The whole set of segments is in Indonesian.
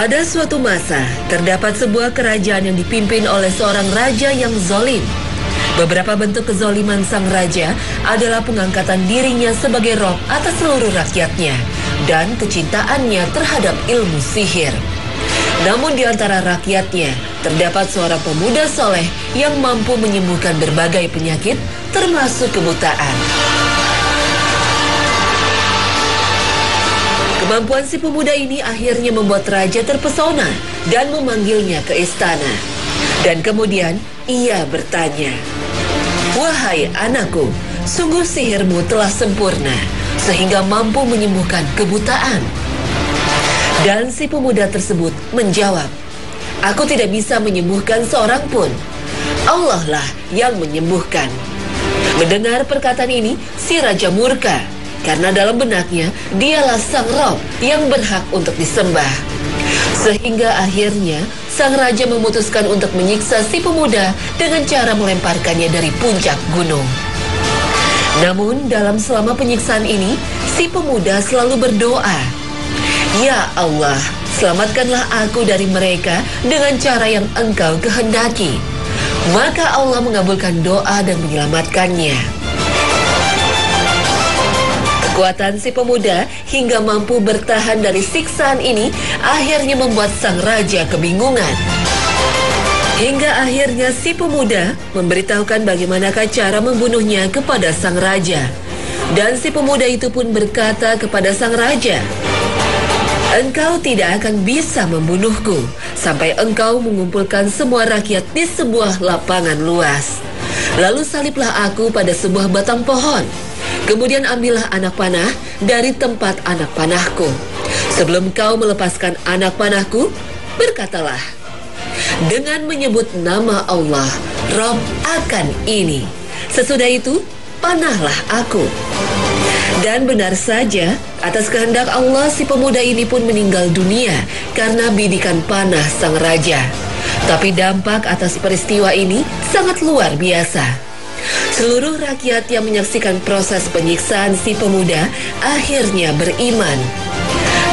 Pada suatu masa, terdapat sebuah kerajaan yang dipimpin oleh seorang raja yang zalim. Beberapa bentuk kezaliman sang raja adalah pengangkatan dirinya sebagai roh atas seluruh rakyatnya dan kecintaannya terhadap ilmu sihir. Namun di antara rakyatnya, terdapat seorang pemuda soleh yang mampu menyembuhkan berbagai penyakit, termasuk kebutaan. Kemampuan si pemuda ini akhirnya membuat raja terpesona dan memanggilnya ke istana. Dan kemudian ia bertanya, "Wahai anakku, sungguh sihirmu telah sempurna sehingga mampu menyembuhkan kebutaan." Dan si pemuda tersebut menjawab, "Aku tidak bisa menyembuhkan seorang pun. Allah lah yang menyembuhkan." Mendengar perkataan ini, si raja murka, karena dalam benaknya dialah sang roh yang berhak untuk disembah. Sehingga akhirnya sang raja memutuskan untuk menyiksa si pemuda dengan cara melemparkannya dari puncak gunung. Namun dalam selama penyiksaan ini, si pemuda selalu berdoa, "Ya Allah, selamatkanlah aku dari mereka dengan cara yang Engkau kehendaki." Maka Allah mengabulkan doa dan menyelamatkannya. Kekuatan si pemuda hingga mampu bertahan dari siksaan ini akhirnya membuat sang raja kebingungan. Hingga akhirnya si pemuda memberitahukan bagaimanakah cara membunuhnya kepada sang raja. Dan si pemuda itu pun berkata kepada sang raja, "Engkau tidak akan bisa membunuhku sampai engkau mengumpulkan semua rakyat di sebuah lapangan luas. Lalu saliblah aku pada sebuah batang pohon. Kemudian ambillah anak panah dari tempat anak panahku. Sebelum kau melepaskan anak panahku, berkatalah, dengan menyebut nama Allah, Rob akan ini. Sesudah itu, panahlah aku." Dan benar saja, atas kehendak Allah si pemuda ini pun meninggal dunia karena bidikan panah sang raja. Tapi dampak atas peristiwa ini sangat luar biasa. Seluruh rakyat yang menyaksikan proses penyiksaan si pemuda akhirnya beriman.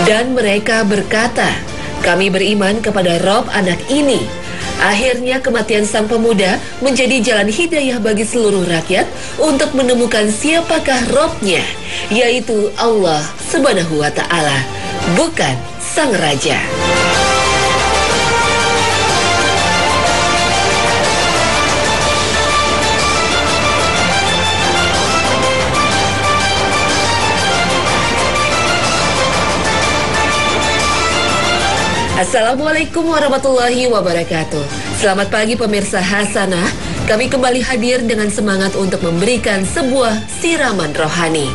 Dan mereka berkata, "Kami beriman kepada Rob anak ini." Akhirnya kematian sang pemuda menjadi jalan hidayah bagi seluruh rakyat untuk menemukan siapakah Robnya, yaitu Allah Subhanahu wa Ta'ala, bukan sang raja. Assalamualaikum warahmatullahi wabarakatuh. Selamat pagi pemirsa Hasanah. Kami kembali hadir dengan semangat untuk memberikan sebuah siraman rohani.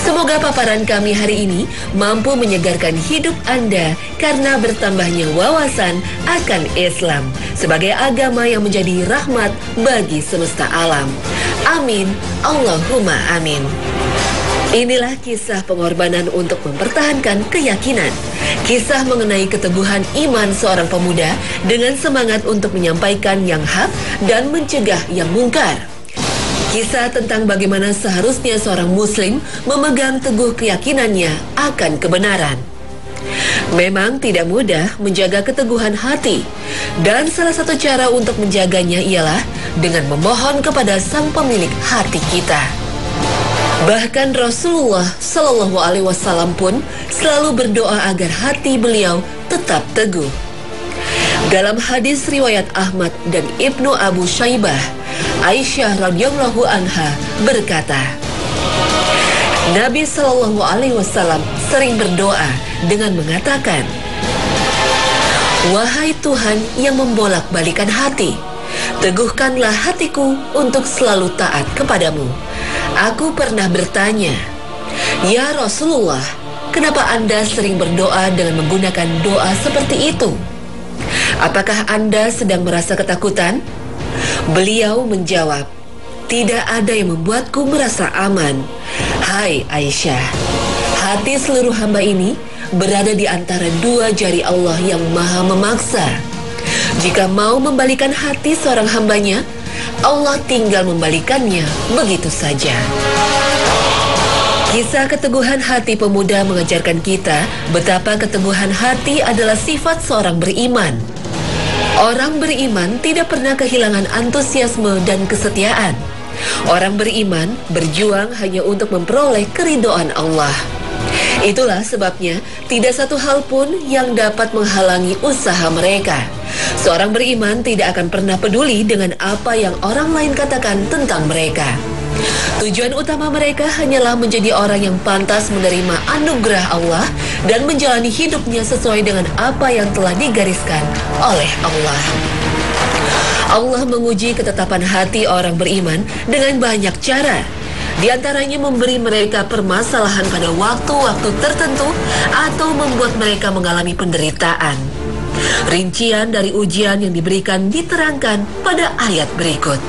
Semoga paparan kami hari ini mampu menyegarkan hidup Anda karena bertambahnya wawasan akan Islam sebagai agama yang menjadi rahmat bagi semesta alam. Amin. Allahumma amin. Inilah kisah pengorbanan untuk mempertahankan keyakinan. Kisah mengenai keteguhan iman seorang pemuda dengan semangat untuk menyampaikan yang hak dan mencegah yang mungkar. Kisah tentang bagaimana seharusnya seorang muslim memegang teguh keyakinannya akan kebenaran. Memang tidak mudah menjaga keteguhan hati, dan salah satu cara untuk menjaganya ialah dengan memohon kepada sang pemilik hati kita. Bahkan Rasulullah Shallallahu Alaihi Wasallam pun selalu berdoa agar hati beliau tetap teguh. Dalam hadis riwayat Ahmad dan Ibnu Abu Syaibah, Aisyah radhiyallahu anha berkata, Nabi Shallallahu Alaihi Wasallam sering berdoa dengan mengatakan, "Wahai Tuhan yang membolak-balikan hati, teguhkanlah hatiku untuk selalu taat kepadamu." Aku pernah bertanya, "Ya Rasulullah, kenapa Anda sering berdoa dengan menggunakan doa seperti itu? Apakah Anda sedang merasa ketakutan?" Beliau menjawab, "Tidak ada yang membuatku merasa aman. Hai Aisyah, hati seluruh hamba ini berada di antara dua jari Allah yang maha memaksa. Jika mau membalikan hati seorang hambanya, Allah tinggal membalikannya begitu saja." Kisah keteguhan hati pemuda mengajarkan kita betapa keteguhan hati adalah sifat seorang beriman. Orang beriman tidak pernah kehilangan antusiasme dan kesetiaan. Orang beriman berjuang hanya untuk memperoleh keridhaan Allah. Itulah sebabnya tidak satu hal pun yang dapat menghalangi usaha mereka. Seorang beriman tidak akan pernah peduli dengan apa yang orang lain katakan tentang mereka. Tujuan utama mereka hanyalah menjadi orang yang pantas menerima anugerah Allah dan menjalani hidupnya sesuai dengan apa yang telah digariskan oleh Allah. Allah menguji ketetapan hati orang beriman dengan banyak cara. Di antaranya memberi mereka permasalahan pada waktu-waktu tertentu atau membuat mereka mengalami penderitaan. Rincian dari ujian yang diberikan diterangkan pada ayat berikut.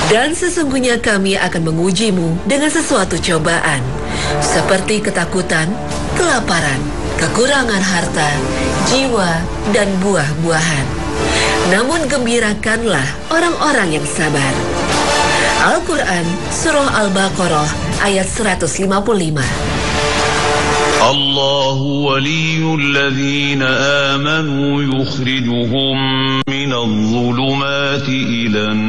Dan sesungguhnya kami akan mengujimu dengan sesuatu cobaan, seperti ketakutan, kelaparan, kekurangan harta, jiwa, dan buah-buahan. Namun gembirakanlah orang-orang yang sabar. Al-Quran, Surah Al-Baqarah, ayat 155. Allahu waliyul ladzina amanu yukhrijuhum minadh dhulumati ilan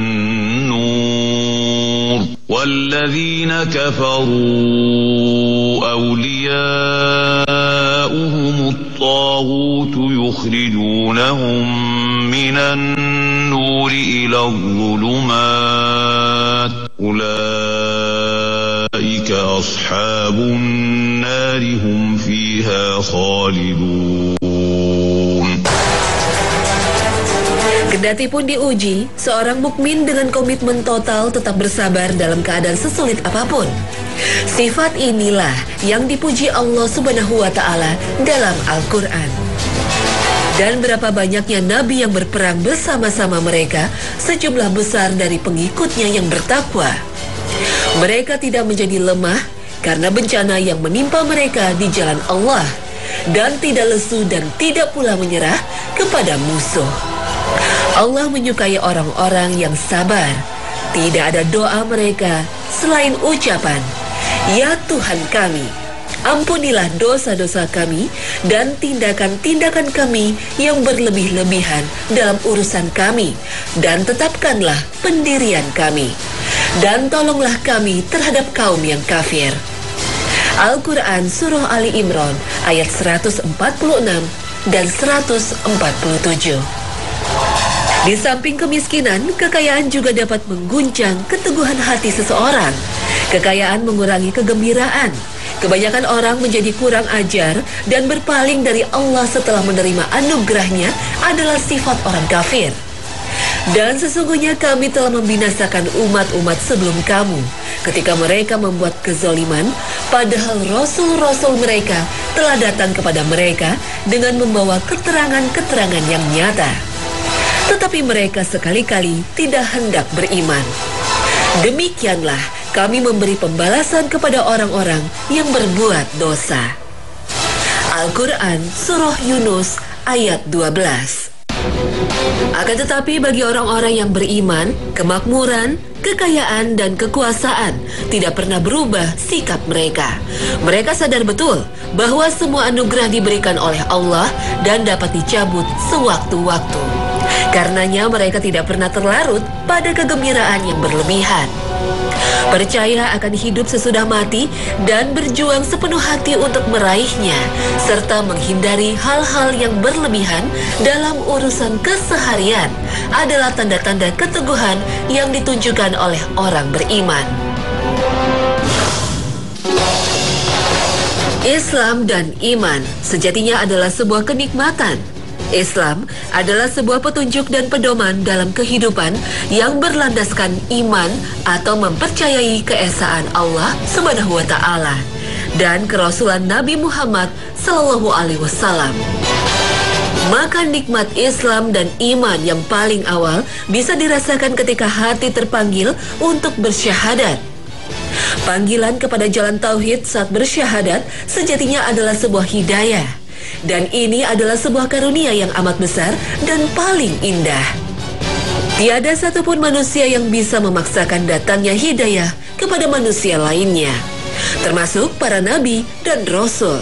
nur walladzina kafaru awliya'uhumut taghutu yukhrijunahum minan nuri ilal dhulumat ulaika ashabun nari hum fiha khalidun. Kendati pun diuji, seorang mukmin dengan komitmen total tetap bersabar dalam keadaan sesulit apapun. Sifat inilah yang dipuji Allah Subhanahu wa Ta'ala dalam Al-Quran. Dan berapa banyaknya nabi yang berperang bersama-sama mereka, sejumlah besar dari pengikutnya yang bertakwa. Mereka tidak menjadi lemah karena bencana yang menimpa mereka di jalan Allah, dan tidak lesu dan tidak pula menyerah kepada musuh. Allah menyukai orang-orang yang sabar. Tidak ada doa mereka selain ucapan, "Ya Tuhan kami, ampunilah dosa-dosa kami dan tindakan-tindakan kami yang berlebih-lebihan dalam urusan kami, dan tetapkanlah pendirian kami, dan tolonglah kami terhadap kaum yang kafir." Al-Quran Surah Ali Imran ayat 146 dan 147. Di samping kemiskinan, kekayaan juga dapat mengguncang keteguhan hati seseorang. Kekayaan mengurangi kegembiraan. Kebanyakan orang menjadi kurang ajar dan berpaling dari Allah setelah menerima anugerahnya adalah sifat orang kafir. Dan sesungguhnya kami telah membinasakan umat-umat sebelum kamu ketika mereka membuat kezaliman, padahal rasul-rasul mereka telah datang kepada mereka dengan membawa keterangan-keterangan yang nyata. Tetapi mereka sekali-kali tidak hendak beriman. Demikianlah kami memberi pembalasan kepada orang-orang yang berbuat dosa. Al-Quran Surah Yunus ayat 12. Akan tetapi bagi orang-orang yang beriman, kemakmuran, kekayaan, dan kekuasaan tidak pernah berubah sikap mereka. Mereka sadar betul bahwa semua anugerah diberikan oleh Allah dan dapat dicabut sewaktu-waktu. Karenanya mereka tidak pernah terlarut pada kegembiraan yang berlebihan. Percaya akan hidup sesudah mati dan berjuang sepenuh hati untuk meraihnya, serta menghindari hal-hal yang berlebihan dalam urusan keseharian adalah tanda-tanda keteguhan yang ditunjukkan oleh orang beriman. Islam dan iman sejatinya adalah sebuah kenikmatan. Islam adalah sebuah petunjuk dan pedoman dalam kehidupan yang berlandaskan iman atau mempercayai keesaan Allah Subhanahu wa Ta'ala dan kerasulan Nabi Muhammad Sallallahu Alaihi Wasallam. Maka nikmat Islam dan iman yang paling awal bisa dirasakan ketika hati terpanggil untuk bersyahadat. Panggilan kepada jalan tauhid saat bersyahadat sejatinya adalah sebuah hidayah. Dan ini adalah sebuah karunia yang amat besar dan paling indah. Tiada satupun manusia yang bisa memaksakan datangnya hidayah kepada manusia lainnya. termasuk para nabi dan rasul.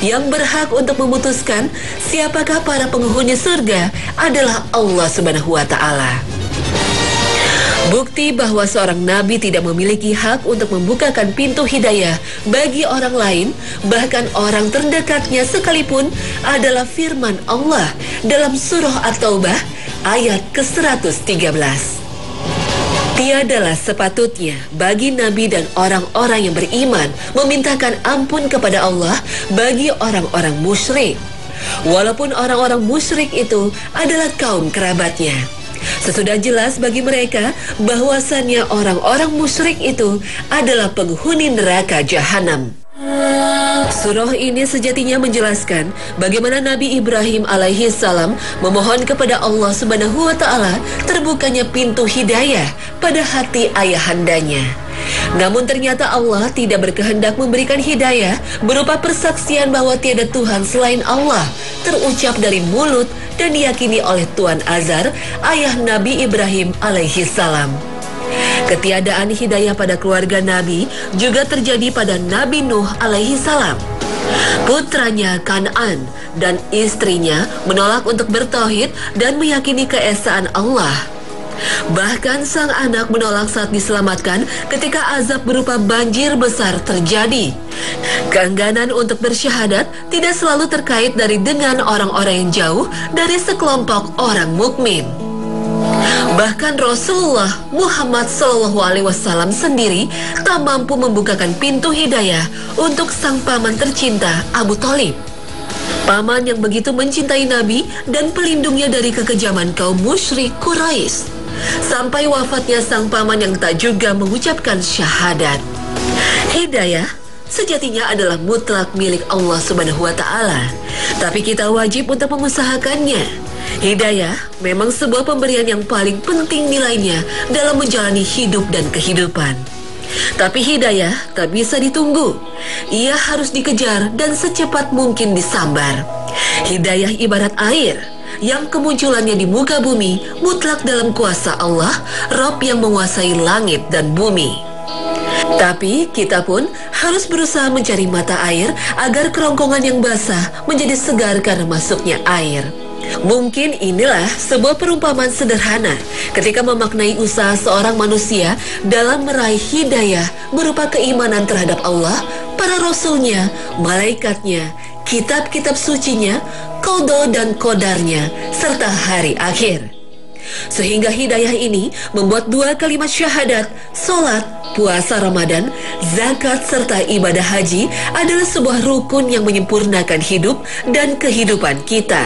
Yang berhak untuk memutuskan siapakah para penghuni surga adalah Allah Subhanahu wa Ta'ala. Bukti bahwa seorang nabi tidak memiliki hak untuk membukakan pintu hidayah bagi orang lain, bahkan orang terdekatnya sekalipun, adalah firman Allah dalam surah At-Taubah ayat ke-113. Tiadalah sepatutnya bagi nabi dan orang-orang yang beriman memintakan ampun kepada Allah bagi orang-orang musyrik, walaupun orang-orang musyrik itu adalah kaum kerabatnya. Sesudah jelas bagi mereka bahwasannya orang-orang musyrik itu adalah penghuni neraka jahanam. Surah ini sejatinya menjelaskan bagaimana Nabi Ibrahim alaihi salam memohon kepada Allah Subhanahu wa Ta'ala terbukanya pintu hidayah pada hati ayahandanya. Namun ternyata Allah tidak berkehendak memberikan hidayah berupa persaksian bahwa tiada Tuhan selain Allah terucap dari mulut dan diyakini oleh Tuan Azar, ayah Nabi Ibrahim alaihi salam. Ketiadaan hidayah pada keluarga Nabi juga terjadi pada Nabi Nuh alaihi salam. Putranya Kan'an dan istrinya menolak untuk bertauhid dan meyakini keesaan Allah. Bahkan sang anak menolak saat diselamatkan ketika azab berupa banjir besar terjadi. Keengganan untuk bersyahadat tidak selalu terkait dengan orang-orang yang jauh dari sekelompok orang mukmin. Bahkan Rasulullah Muhammad SAW sendiri tak mampu membukakan pintu hidayah untuk sang paman tercinta Abu Thalib. Paman yang begitu mencintai Nabi dan pelindungnya dari kekejaman kaum musyrik Quraisy. Sampai wafatnya sang paman yang tak juga mengucapkan syahadat. Hidayah sejatinya adalah mutlak milik Allah Subhanahu wa Ta'ala, tapi kita wajib untuk mengusahakannya. Hidayah memang sebuah pemberian yang paling penting nilainya dalam menjalani hidup dan kehidupan. Tapi hidayah tak bisa ditunggu. Ia harus dikejar dan secepat mungkin disambar. Hidayah ibarat air yang kemunculannya di muka bumi mutlak dalam kuasa Allah, Rabb yang menguasai langit dan bumi. Tapi kita pun harus berusaha mencari mata air agar kerongkongan yang basah menjadi segar karena masuknya air. Mungkin inilah sebuah perumpamaan sederhana ketika memaknai usaha seorang manusia dalam meraih hidayah berupa keimanan terhadap Allah, para rasulnya, malaikatnya, kitab-kitab sucinya, qada dan qadarnya, serta hari akhir. Sehingga hidayah ini membuat dua kalimat syahadat, salat, puasa Ramadan, zakat, serta ibadah haji adalah sebuah rukun yang menyempurnakan hidup dan kehidupan kita.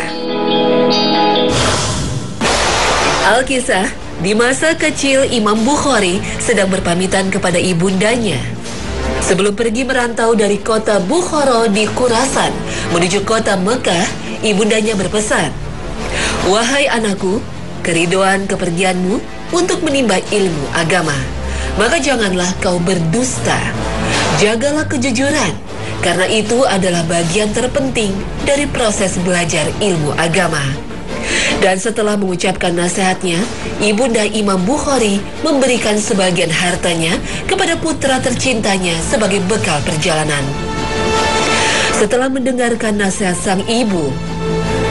Alkisah, di masa kecil Imam Bukhari sedang berpamitan kepada ibundanya. Sebelum pergi merantau dari kota Bukhara di Khurasan menuju kota Mekah, ibundanya berpesan, "Wahai anakku, keridhaan kepergianmu untuk menimba ilmu agama. Maka janganlah kau berdusta. Jagalah kejujuran, karena itu adalah bagian terpenting dari proses belajar ilmu agama." Dan setelah mengucapkan nasihatnya, ibunda Imam Bukhari memberikan sebagian hartanya kepada putra tercintanya sebagai bekal perjalanan. Setelah mendengarkan nasihat sang ibu,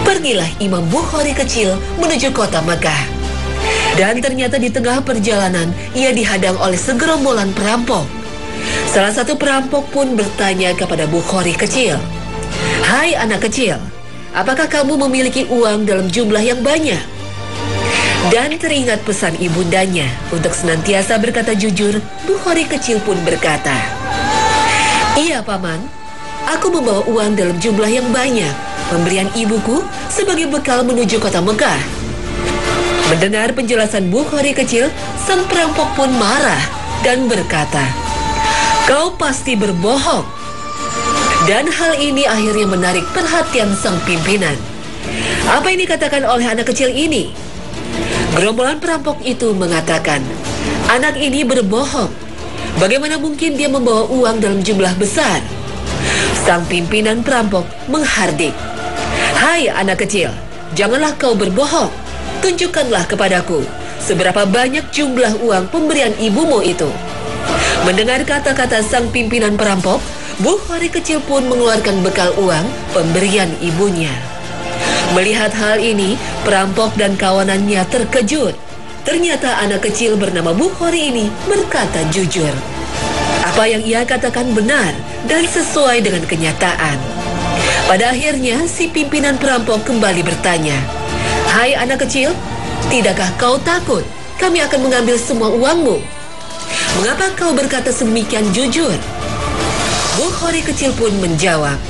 pergilah Imam Bukhari kecil menuju kota Mekah. Dan ternyata di tengah perjalanan, ia dihadang oleh segerombolan perampok. Salah satu perampok pun bertanya kepada Bukhari kecil, "Hai anak kecil, apakah kamu memiliki uang dalam jumlah yang banyak?" Dan teringat pesan ibundanya untuk senantiasa berkata jujur, Bukhari kecil pun berkata, "Iya paman, aku membawa uang dalam jumlah yang banyak, pemberian ibuku sebagai bekal menuju kota Mekah." Mendengar penjelasan Bukhari kecil, sang perampok pun marah dan berkata, "Kau pasti berbohong." Dan hal ini akhirnya menarik perhatian sang pimpinan. Apa yang dikatakan oleh anak kecil ini? Gerombolan perampok itu mengatakan, "Anak ini berbohong. Bagaimana mungkin dia membawa uang dalam jumlah besar?" Sang pimpinan perampok menghardik, "Hai anak kecil, janganlah kau berbohong. Tunjukkanlah kepadaku seberapa banyak jumlah uang pemberian ibumu itu." Mendengar kata-kata sang pimpinan perampok, Bukhari kecil pun mengeluarkan bekal uang pemberian ibunya. Melihat hal ini, perampok dan kawanannya terkejut. Ternyata anak kecil bernama Bukhari ini berkata jujur. Apa yang ia katakan benar dan sesuai dengan kenyataan. Pada akhirnya, si pimpinan perampok kembali bertanya, "Hai anak kecil, tidakkah kau takut kami akan mengambil semua uangmu? Mengapa kau berkata sedemikian jujur?" Bukhari kecil pun menjawab,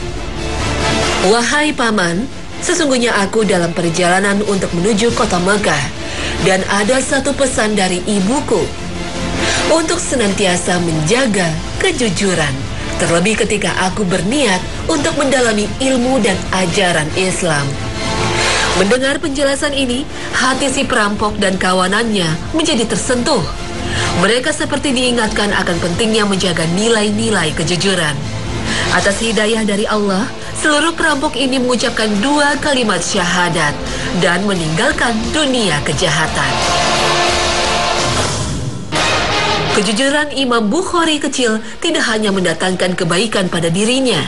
"Wahai paman, sesungguhnya aku dalam perjalanan untuk menuju kota Mekah. Dan ada satu pesan dari ibuku untuk senantiasa menjaga kejujuran, terlebih ketika aku berniat untuk mendalami ilmu dan ajaran Islam." Mendengar penjelasan ini, hati si perampok dan kawanannya menjadi tersentuh. Mereka seperti diingatkan akan pentingnya menjaga nilai-nilai kejujuran. Atas hidayah dari Allah, seluruh perampok ini mengucapkan 2 kalimat syahadat dan meninggalkan dunia kejahatan. Kejujuran Imam Bukhari kecil tidak hanya mendatangkan kebaikan pada dirinya,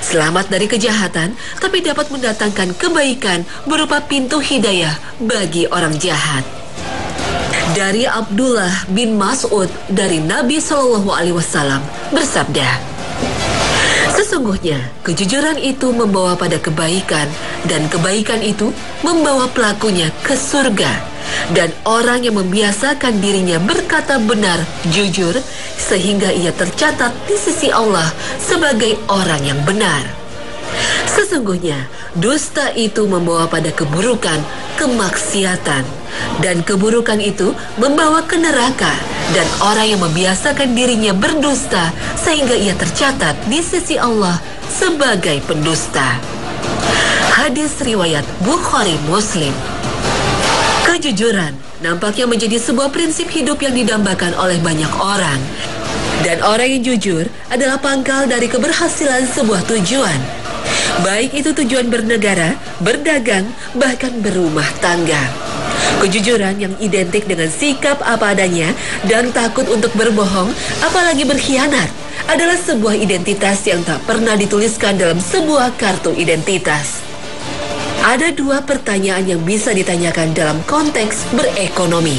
selamat dari kejahatan, tapi dapat mendatangkan kebaikan berupa pintu hidayah bagi orang jahat. Dari Abdullah bin Mas'ud dari Nabi SAW bersabda, "Sesungguhnya kejujuran itu membawa pada kebaikan, dan kebaikan itu membawa pelakunya ke surga. Dan orang yang membiasakan dirinya berkata benar, jujur, sehingga ia tercatat di sisi Allah sebagai orang yang benar. Sesungguhnya dusta itu membawa pada keburukan, kemaksiatan, dan keburukan itu membawa ke neraka. Dan orang yang membiasakan dirinya berdusta sehingga ia tercatat di sisi Allah sebagai pendusta." Hadis riwayat Bukhari Muslim. Kejujuran nampaknya menjadi sebuah prinsip hidup yang didambakan oleh banyak orang. Dan orang yang jujur adalah pangkal dari keberhasilan sebuah tujuan. Baik itu tujuan bernegara, berdagang, bahkan berumah tangga. Kejujuran yang identik dengan sikap apa adanya dan takut untuk berbohong, apalagi berkhianat, adalah sebuah identitas yang tak pernah dituliskan dalam sebuah kartu identitas. Ada 2 pertanyaan yang bisa ditanyakan dalam konteks berekonomi.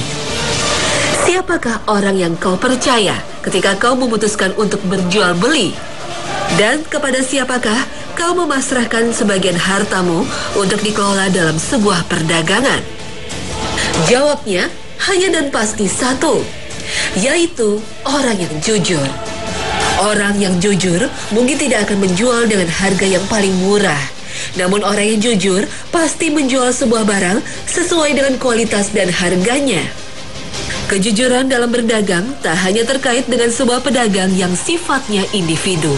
Siapakah orang yang kau percaya ketika kau memutuskan untuk berjual beli? Dan kepada siapakah kau memasrahkan sebagian hartamu untuk dikelola dalam sebuah perdagangan? Jawabnya hanya dan pasti satu, yaitu orang yang jujur. Orang yang jujur mungkin tidak akan menjual dengan harga yang paling murah. Namun orang yang jujur pasti menjual sebuah barang sesuai dengan kualitas dan harganya. Kejujuran dalam berdagang tak hanya terkait dengan sebuah pedagang yang sifatnya individu.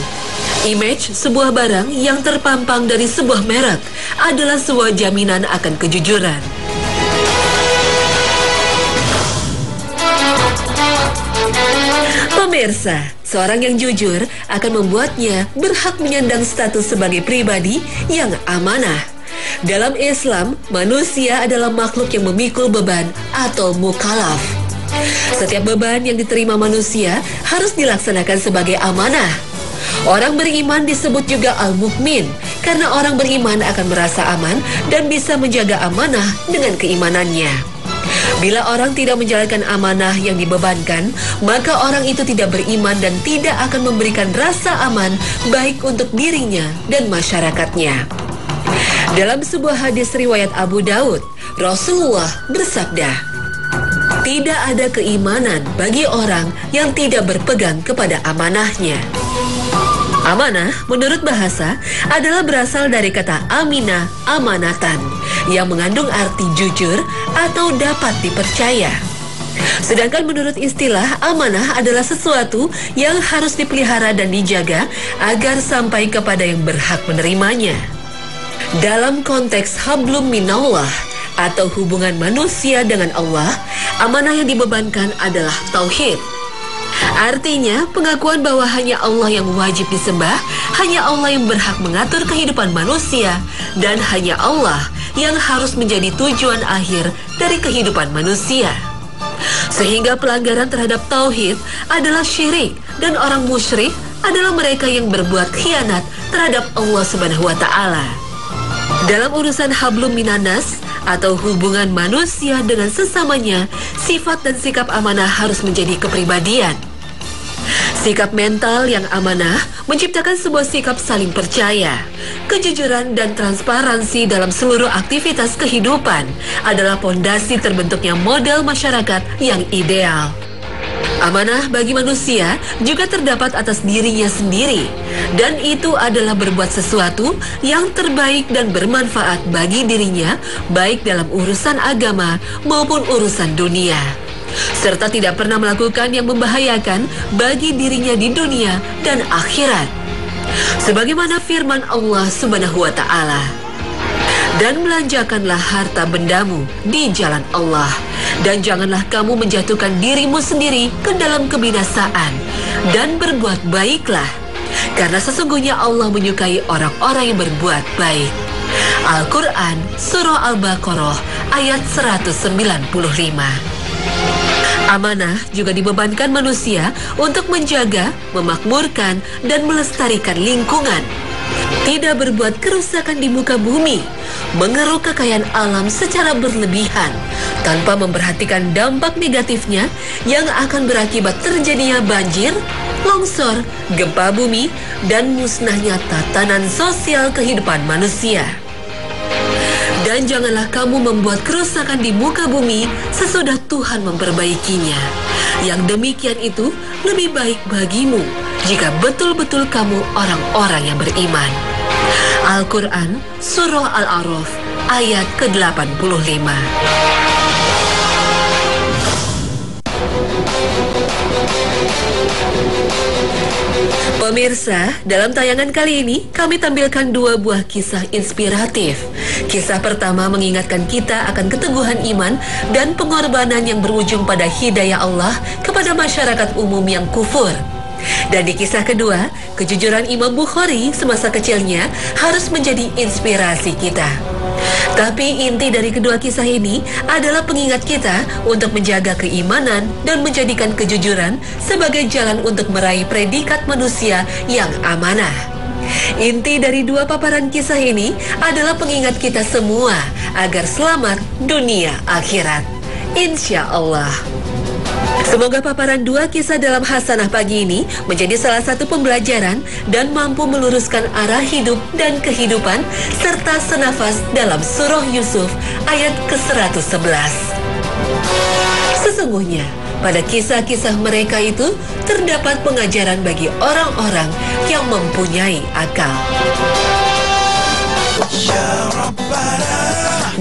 Image sebuah barang yang terpampang dari sebuah merek adalah sebuah jaminan akan kejujuran. Pemirsa, seorang yang jujur akan membuatnya berhak menyandang status sebagai pribadi yang amanah. Dalam Islam, manusia adalah makhluk yang memikul beban atau mukallaf. Setiap beban yang diterima manusia harus dilaksanakan sebagai amanah. Orang beriman disebut juga al-mukmin karena orang beriman akan merasa aman dan bisa menjaga amanah dengan keimanannya. Bila orang tidak menjalankan amanah yang dibebankan, maka orang itu tidak beriman dan tidak akan memberikan rasa aman baik untuk dirinya dan masyarakatnya. Dalam sebuah hadis riwayat Abu Daud, Rasulullah bersabda, "Tidak ada keimanan bagi orang yang tidak berpegang kepada amanahnya." Amanah, menurut bahasa, adalah berasal dari kata aminah, amanatan, yang mengandung arti jujur atau dapat dipercaya. Sedangkan menurut istilah, amanah adalah sesuatu yang harus dipelihara dan dijaga agar sampai kepada yang berhak menerimanya. Dalam konteks hablum minallah atau hubungan manusia dengan Allah, amanah yang dibebankan adalah tauhid. Artinya, pengakuan bahwa hanya Allah yang wajib disembah, hanya Allah yang berhak mengatur kehidupan manusia, dan hanya Allah yang harus menjadi tujuan akhir dari kehidupan manusia. Sehingga pelanggaran terhadap tauhid adalah syirik dan orang musyrik adalah mereka yang berbuat khianat terhadap Allah Subhanahu wa taala. Dalam urusan hablum minanas atau hubungan manusia dengan sesamanya, sifat dan sikap amanah harus menjadi kepribadian. Sikap mental yang amanah menciptakan sebuah sikap saling percaya. Kejujuran dan transparansi dalam seluruh aktivitas kehidupan adalah pondasi terbentuknya model masyarakat yang ideal. Amanah bagi manusia juga terdapat atas dirinya sendiri, dan itu adalah berbuat sesuatu yang terbaik dan bermanfaat bagi dirinya, baik dalam urusan agama maupun urusan dunia, serta tidak pernah melakukan yang membahayakan bagi dirinya di dunia dan akhirat. Sebagaimana firman Allah Subhanahu wa taala, "Dan belanjakanlah harta bendamu di jalan Allah, dan janganlah kamu menjatuhkan dirimu sendiri ke dalam kebinasaan, dan berbuat baiklah, karena sesungguhnya Allah menyukai orang-orang yang berbuat baik." Al-Quran Surah Al-Baqarah ayat 195. Amanah juga dibebankan manusia untuk menjaga, memakmurkan, dan melestarikan lingkungan. Tidak berbuat kerusakan di muka bumi, mengeruk kekayaan alam secara berlebihan, tanpa memperhatikan dampak negatifnya yang akan berakibat terjadinya banjir, longsor, gempa bumi, dan musnahnya tatanan sosial kehidupan manusia. Dan janganlah kamu membuat kerusakan di muka bumi sesudah Tuhan memperbaikinya. Yang demikian itu lebih baik bagimu jika betul-betul kamu orang-orang yang beriman. Al-Quran Surah Al-A'raf ayat ke-85. Pemirsa, dalam tayangan kali ini kami tampilkan dua buah kisah inspiratif. Kisah pertama mengingatkan kita akan keteguhan iman dan pengorbanan yang berujung pada hidayah Allah kepada masyarakat umum yang kufur. Dan di kisah kedua, kejujuran Imam Bukhari semasa kecilnya harus menjadi inspirasi kita. Tapi inti dari kedua kisah ini adalah pengingat kita untuk menjaga keimanan dan menjadikan kejujuran sebagai jalan untuk meraih predikat manusia yang amanah. Inti dari dua paparan kisah ini adalah pengingat kita semua agar selamat dunia akhirat. Insya Allah. Semoga paparan dua kisah dalam Hasanah pagi ini menjadi salah satu pembelajaran dan mampu meluruskan arah hidup dan kehidupan serta senafas dalam surah Yusuf ayat ke-111. Sesungguhnya pada kisah-kisah mereka itu terdapat pengajaran bagi orang-orang yang mempunyai akal.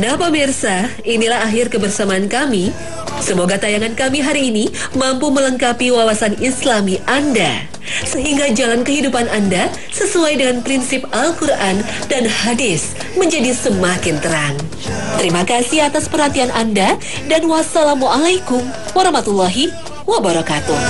Nah pemirsa, inilah akhir kebersamaan kami. Semoga tayangan kami hari ini mampu melengkapi wawasan Islami Anda, sehingga jalan kehidupan Anda sesuai dengan prinsip Al-Quran dan hadis menjadi semakin terang. Terima kasih atas perhatian Anda dan wassalamualaikum warahmatullahi wabarakatuh.